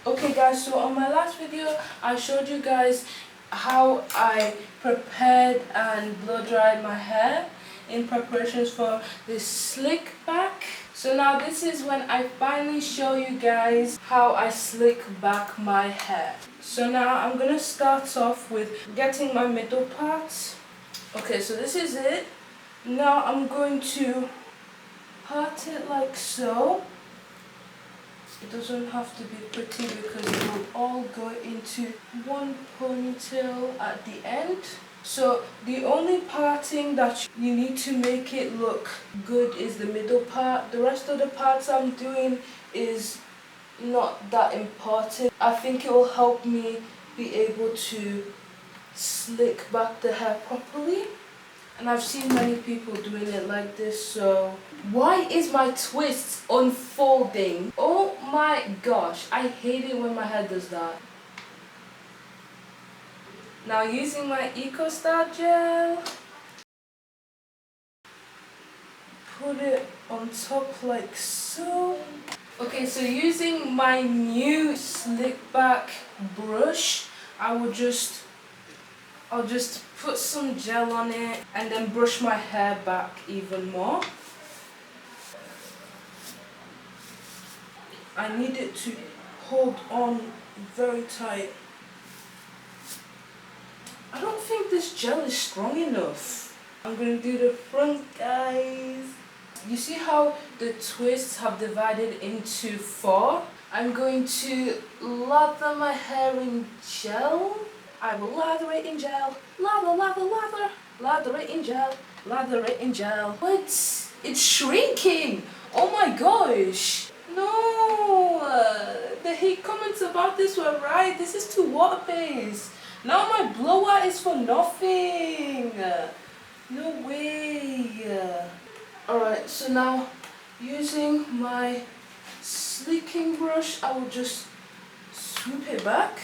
Okay guys, so on my last video I showed you guys how I prepared and blow dried my hair in preparations for the slick back. So now this is when I finally show you guys how I slick back my hair. So now I'm gonna start off with getting my middle part. Okay, so this is it. Now I'm going to part it like so. It doesn't have to be pretty because it will all go into one ponytail at the end. So the only parting that you need to make it look good is the middle part. The rest of the parts I'm doing is not that important. I think it will help me be able to slick back the hair properly. And I've seen many people doing it like this, so why is my twist unfolding? Oh my gosh, I hate it when my hair does that. Now using my hairstyle gel, put it on top like so. Okay, so using my new slick back brush, I'll just put some gel on it and then brush my hair back even more. I need it to hold on very tight. I don't think this gel is strong enough. I'm going to do the front, guys. You see how the twists have divided into 4? I'm going to lather my hair in gel. I will lather it in gel. Lather, lather, lather. Lather it in gel. Lather it in gel. What? It's shrinking. Oh my gosh. No. The hate comments about this were right. This is too water-based. Now my blowout is for nothing. No way. Alright, so now using my slicking brush, I will just swoop it back.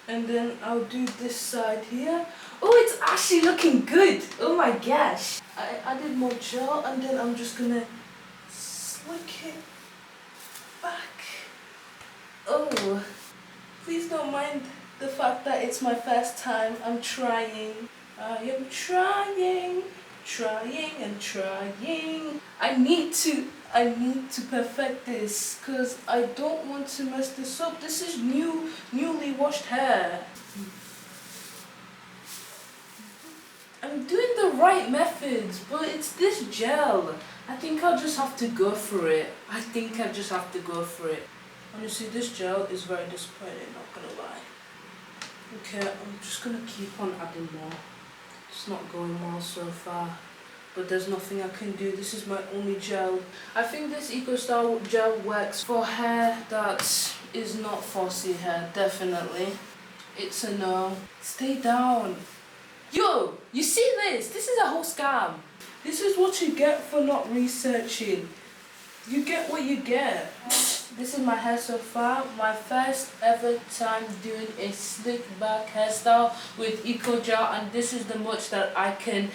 And then I'll do this side here. Oh, it's actually looking good. Oh my gosh. I added more gel and then I'm just gonna slick it back. Oh, please don't mind the fact that it's my first time. I'm trying. I am trying and trying. I need to perfect this because I don't want to mess this up. This is newly washed hair. I'm doing the right methods, but it's this gel. I think I'll just have to go for it. Honestly, this gel is very disappointing, not gonna lie. Okay, I'm just gonna keep on adding more. It's not going well so far, but there's nothing I can do. This is my only gel. I think this hairstyle gel works for hair that is not fussy hair, definitely. It's a no. Stay down. Yo, you see this? This is a whole scam. This is what you get for not researching. You get what you get. This is my hair so far. My first ever time doing a slick back hairstyle with eco gel, and this is the much that I can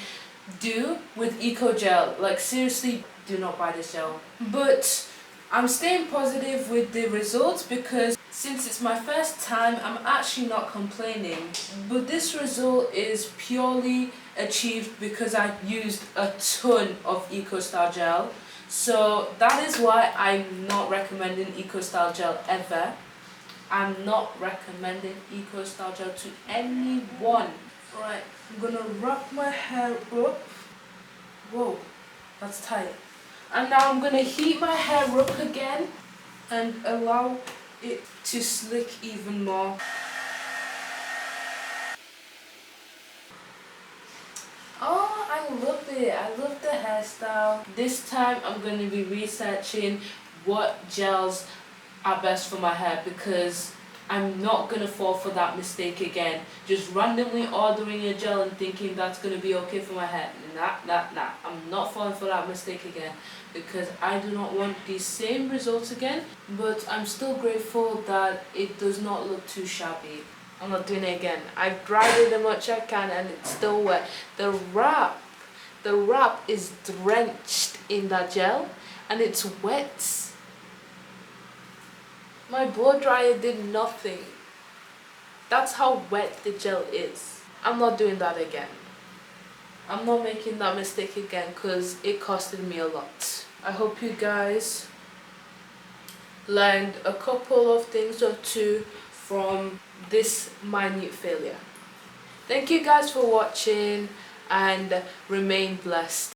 do with eco gel. Like seriously, do not buy this gel. But I'm staying positive with the results because since it's my first time, I'm actually not complaining. But this result is purely achieved because I used a ton of hairstyle gel. So that is why I'm not recommending hairstyle gel ever. I'm not recommending hairstyle gel to anyone. Alright, I'm gonna wrap my hair up. Whoa, that's tight. And now I'm gonna heat my hair up again and allow it to slick even more. Oh, I love it. I love the hairstyle. This time I'm going to be researching what gels are best for my hair because I'm not going to fall for that mistake again. Just randomly ordering a gel and thinking that's going to be okay for my hair. Nah. I'm not falling for that mistake again because I do not want the same results again. But I'm still grateful that it does not look too shabby. I'm not doing it again. I dried it as much as I can and it's still wet. The wrap is drenched in that gel and it's wet. My blow dryer did nothing. That's how wet the gel is. I'm not doing that again. I'm not making that mistake again because it costed me a lot. I hope you guys learned a couple of things or two from this minute failure. Thank you guys for watching and remain blessed.